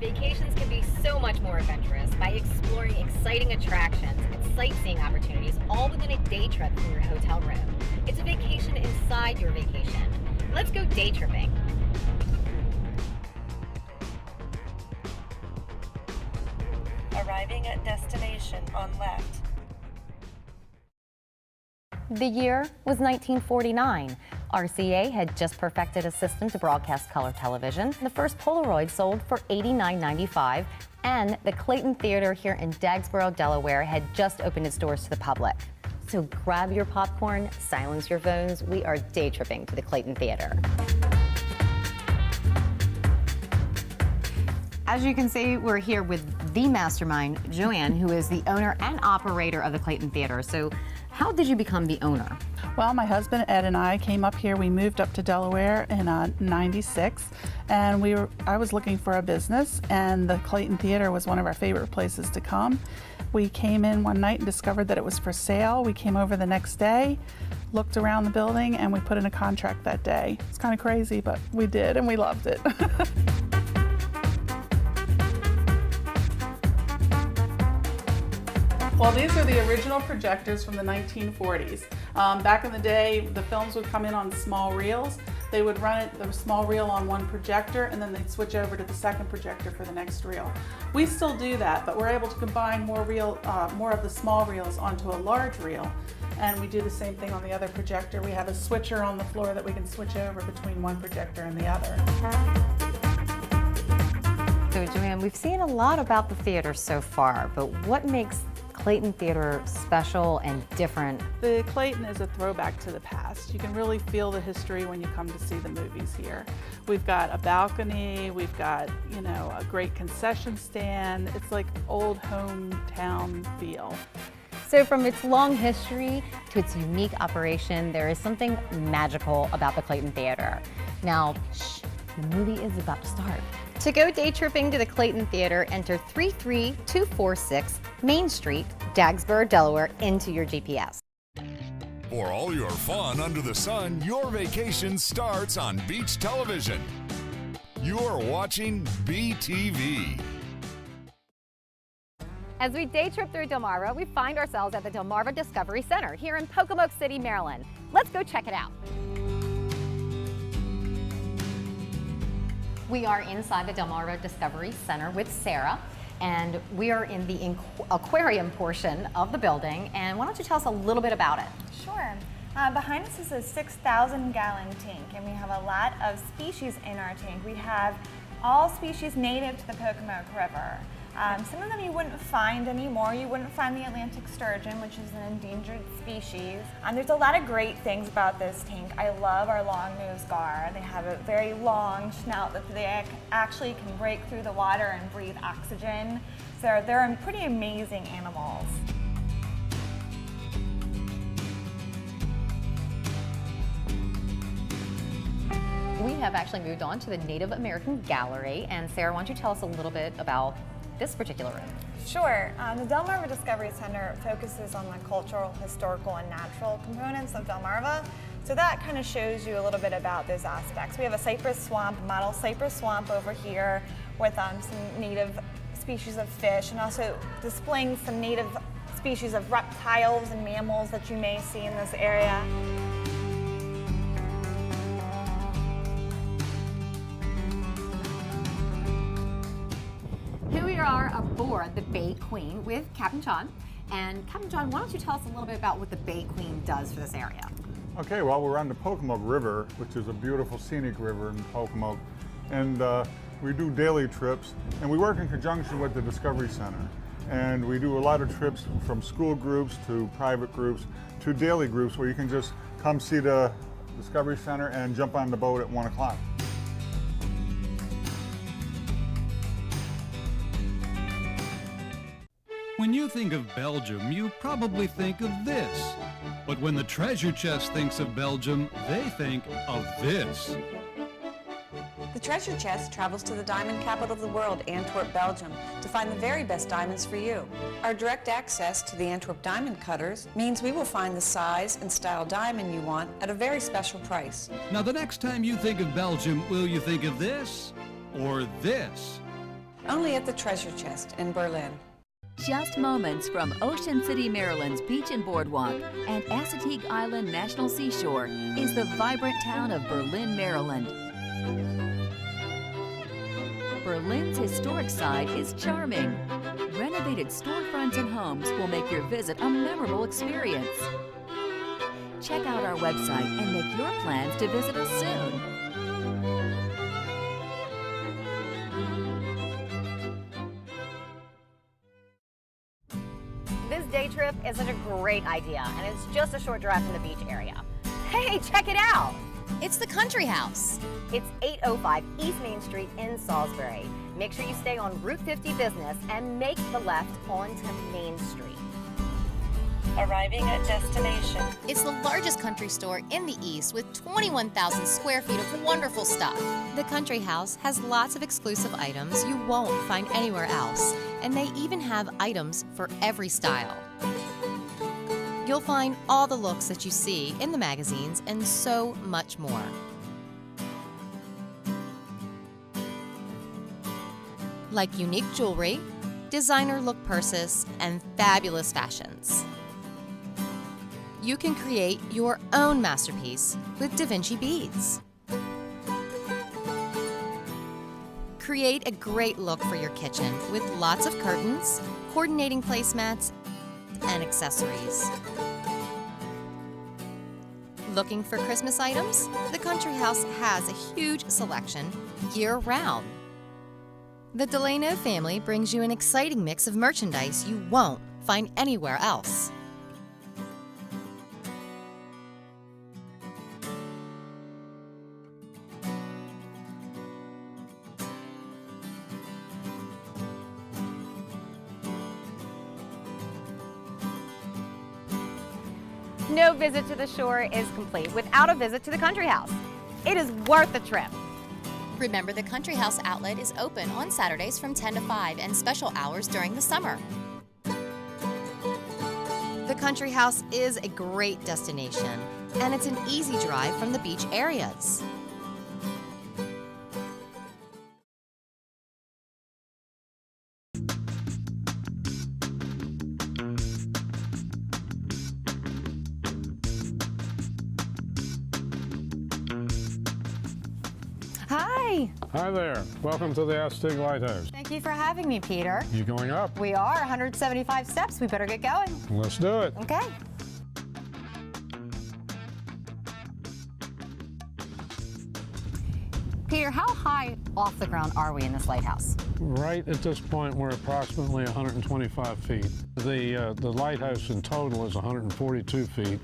Vacations can be so much more adventurous by exploring exciting attractions and sightseeing opportunities all within a day trip from your hotel room. It's a vacation inside your vacation. Let's go day tripping. Arriving at destination on left. The year was 1949. RCA had just perfected a system to broadcast color television. The first Polaroid sold for $89.95, and the Clayton Theater here in Dagsboro, Delaware had just opened its doors to the public. So grab your popcorn, silence your phones. We are day tripping to the Clayton Theater. As you can see, we're here with the mastermind, Joanne, who is the owner and operator of the Clayton Theater. So how did you become the owner? Well, my husband Ed and I came up here. We moved up to Delaware in '96, and I was looking for a business, and the Clayton Theater was one of our favorite places to come. We came in one night and discovered that it was for sale. We came over the next day, looked around the building, and we put in a contract that day. It's kind of crazy, but we did, and we loved it. Well, these are the original projectors from the 1940s. Back in the day, the films would come in on small reels. They would run the small reel on one projector, and then they'd switch over to the second projector for the next reel. We still do that, but we're able to combine more of the small reels onto a large reel. And we do the same thing on the other projector. We have a switcher on the floor that we can switch over between one projector and the other. So Joanne, we've seen a lot about the theater so far, but what makes Clayton Theater special and different? The Clayton is a throwback to the past. You can really feel the history when you come to see the movies here. We've got a balcony, we've got, a great concession stand. It's like old hometown feel. So from its long history to its unique operation, there is something magical about the Clayton Theater. Now, the movie is about to start. To go day tripping to the Clayton Theater, enter 33246 Main Street, Dagsboro, Delaware, into your GPS. For all your fun under the sun, your vacation starts on beach television. You're watching BTV. As we day trip through Delmarva, we find ourselves at the Delmarva Discovery Center here in Pocomoke City, Maryland. Let's go check it out. We are inside the Delmarva Discovery Center with Sarah, and we are in the aquarium portion of the building. And why don't you tell us a little bit about it? Sure. Behind us is a 6,000-gallon tank, and we have a lot of species in our tank. We have all species native to the Pocomoke River. Some of them you wouldn't find anymore. You wouldn't find the Atlantic sturgeon, which is an endangered species. There's a lot of great things about this tank. I love our long-nosed gar. They have a very long snout that they actually can break through the water and breathe oxygen. So they're pretty amazing animals. We have actually moved on to the Native American Gallery, and Sarah, why don't you tell us a little bit about this particular room? Sure. The Delmarva Discovery Center focuses on the cultural, historical, and natural components of Delmarva. So that kind of shows you a little bit about those aspects. We have a cypress swamp, model cypress swamp over here with some native species of fish, and also displaying some native species of reptiles and mammals that you may see in this area. Here we are aboard the Bay Queen with Captain John. And Captain John, why don't you tell us a little bit about what the Bay Queen does for this area? Okay, well, we're on the Pocomoke River, which is a beautiful scenic river in Pocomoke. And we do daily trips, and we work in conjunction with the Discovery Center. And we do a lot of trips from school groups to private groups to daily groups where you can just come see the Discovery Center and jump on the boat at 1 o'clock. When you think of Belgium, you probably think of this. But when the treasure chest thinks of Belgium, they think of this. The treasure chest travels to the diamond capital of the world, Antwerp, Belgium, to find the very best diamonds for you. Our direct access to the Antwerp diamond cutters means we will find the size and style diamond you want at a very special price. Now, the next time you think of Belgium, will you think of this or this? only at the Treasure Chest in Berlin. Just moments from Ocean City, Maryland's beach and boardwalk and Assateague Island National Seashore is the vibrant town of Berlin, Maryland. Berlin's historic side is charming. Renovated storefronts and homes will make your visit a memorable experience. Check out our website and make your plans to visit us soon. This day trip is such a great idea, and it's just a short drive from the beach area. Hey, check it out! It's the Country House. It's 805 East Main Street in Salisbury. Make sure you stay on Route 50 Business and make the left onto Main Street. Arriving at destination. It's the largest country store in the East with 21,000 square feet of wonderful stuff. The Country House has lots of exclusive items you won't find anywhere else, and they even have items for every style. You'll find all the looks that you see in the magazines and so much more. Like unique jewelry, designer look purses, and fabulous fashions. You can create your own masterpiece with Da Vinci beads. Create a great look for your kitchen with lots of curtains, coordinating placemats, and accessories. Looking for Christmas items? The Country House has a huge selection year-round. The Delano family brings you an exciting mix of merchandise you won't find anywhere else. No visit to the shore is complete without a visit to the Country House. It is worth the trip. Remember, the Country House outlet is open on Saturdays from 10 to 5 and special hours during the summer. The Country House is a great destination, and it's an easy drive from the beach areas. Hi. Hi there. Welcome to the Assateague Lighthouse. Thank you for having me, Peter. You going up? We are 175 steps. We better get going. Let's do it. Okay. Peter, how high off the ground are we in this lighthouse? Right at this point, we're approximately 125 feet. The lighthouse in total is 142 feet.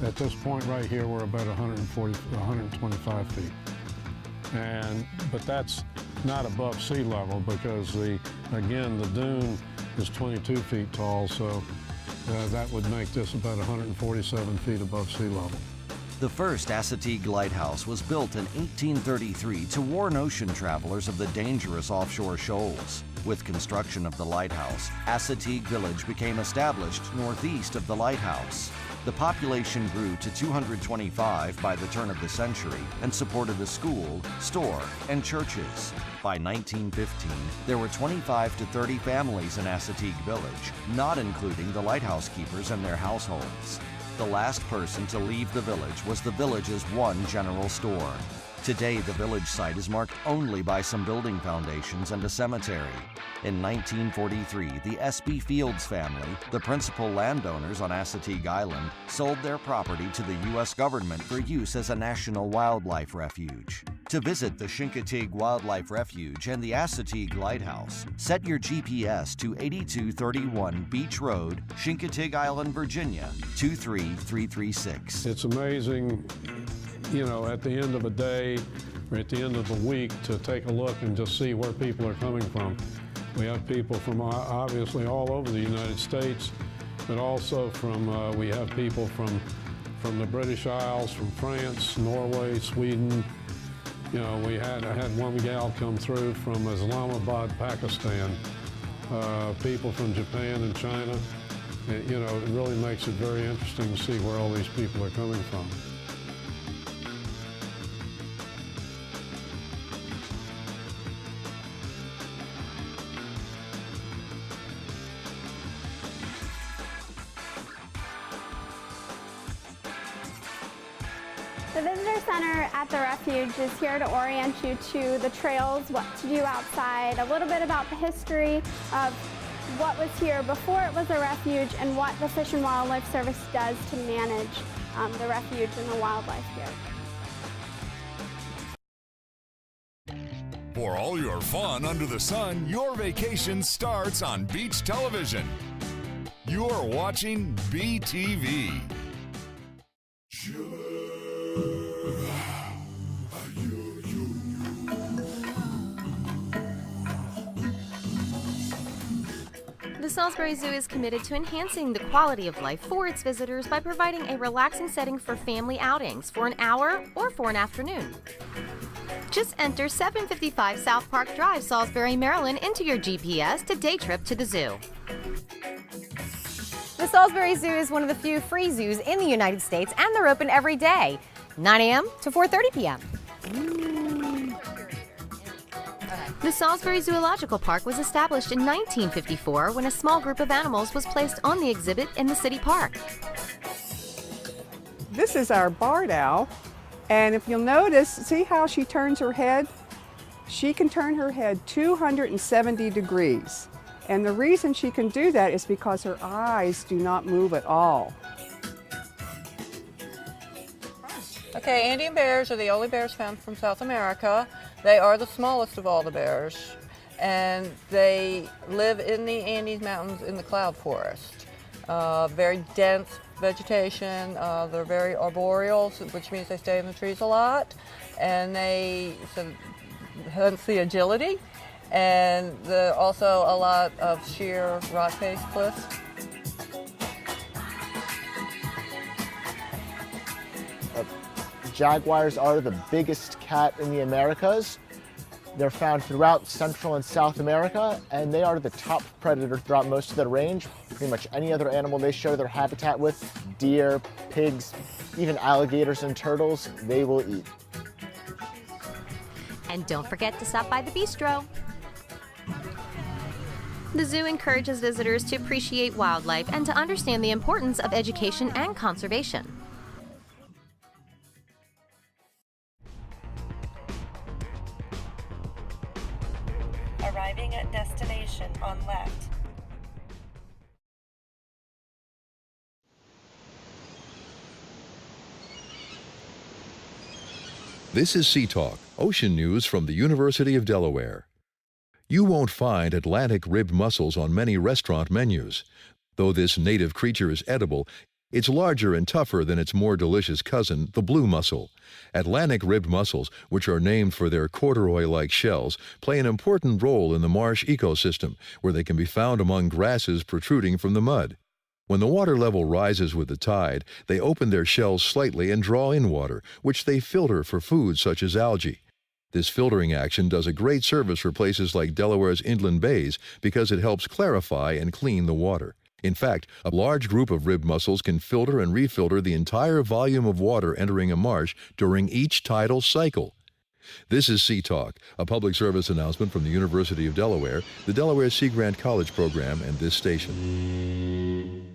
At this point right here, we're about 125 feet. But that's not above sea level because again, the dune is 22 feet tall, so that would make this about 147 feet above sea level. The first Assateague Lighthouse was built in 1833 to warn ocean travelers of the dangerous offshore shoals. With construction of the lighthouse, Assateague Village became established northeast of the lighthouse. The population grew to 225 by the turn of the century and supported a school, store, and churches. By 1915, there were 25 to 30 families in Assateague Village, not including the lighthouse keepers and their households. The last person to leave the village was the village's one general store. Today, the village site is marked only by some building foundations and a cemetery. In 1943, the S.B. Fields family, the principal landowners on Assateague Island, sold their property to the U.S. government for use as a national wildlife refuge. To visit the Chincoteague Wildlife Refuge and the Assateague Lighthouse, set your GPS to 8231 Beach Road, Chincoteague Island, Virginia, 23336. It's amazing, you know, at the end of a day or at the end of the week to take a look and just see where people are coming from. We have people from obviously all over the United States, but also we have people from the British Isles, from France, Norway, Sweden. You know, I had one gal come through from Islamabad, Pakistan, people from Japan and China. You know, it really makes it very interesting to see where all these people are coming from. The Visitor Center at the Refuge is here to orient you to the trails, what to do outside, a little bit about the history of what was here before it was a refuge and what the Fish and Wildlife Service does to manage the refuge and the wildlife here. For all your fun under the sun, your vacation starts on Beach Television. You're watching BTV. The Salisbury Zoo is committed to enhancing the quality of life for its visitors by providing a relaxing setting for family outings for an hour or for an afternoon. Just enter 755 South Park Drive, Salisbury, Maryland into your GPS to day trip to the zoo. The Salisbury Zoo is one of the few free zoos in the United States, and they're open every day, 9 a.m. to 4:30 p.m. The Salisbury Zoological Park was established in 1954 when a small group of animals was placed on the exhibit in the city park. This is our barred owl, and if you'll notice, see how she turns her head? She can turn her head 270 degrees. And the reason she can do that is because her eyes do not move at all. Okay, Andean bears are the only bears found from South America. They are the smallest of all the bears, and they live in the Andes Mountains in the cloud forest. Very dense vegetation. They're very arboreal, which means they stay in the trees a lot, and hence the agility. And also a lot of sheer rock-faced cliffs. Jaguars are the biggest cat in the Americas. They're found throughout Central and South America, and they are the top predator throughout most of their range. Pretty much any other animal they share their habitat with, deer, pigs, even alligators and turtles, they will eat. And don't forget to stop by the bistro. The zoo encourages visitors to appreciate wildlife and to understand the importance of education and conservation. Arriving at destination on left. This is Sea Talk, ocean news from the University of Delaware. You won't find Atlantic ribbed mussels on many restaurant menus. Though this native creature is edible, it's larger and tougher than its more delicious cousin, the blue mussel. Atlantic ribbed mussels, which are named for their corduroy-like shells, play an important role in the marsh ecosystem, where they can be found among grasses protruding from the mud. When the water level rises with the tide, they open their shells slightly and draw in water, which they filter for foods such as algae. This filtering action does a great service for places like Delaware's inland bays because it helps clarify and clean the water. In fact, a large group of ribbed mussels can filter and refilter the entire volume of water entering a marsh during each tidal cycle. This is Sea Talk, a public service announcement from the University of Delaware, the Delaware Sea Grant College Program, and this station.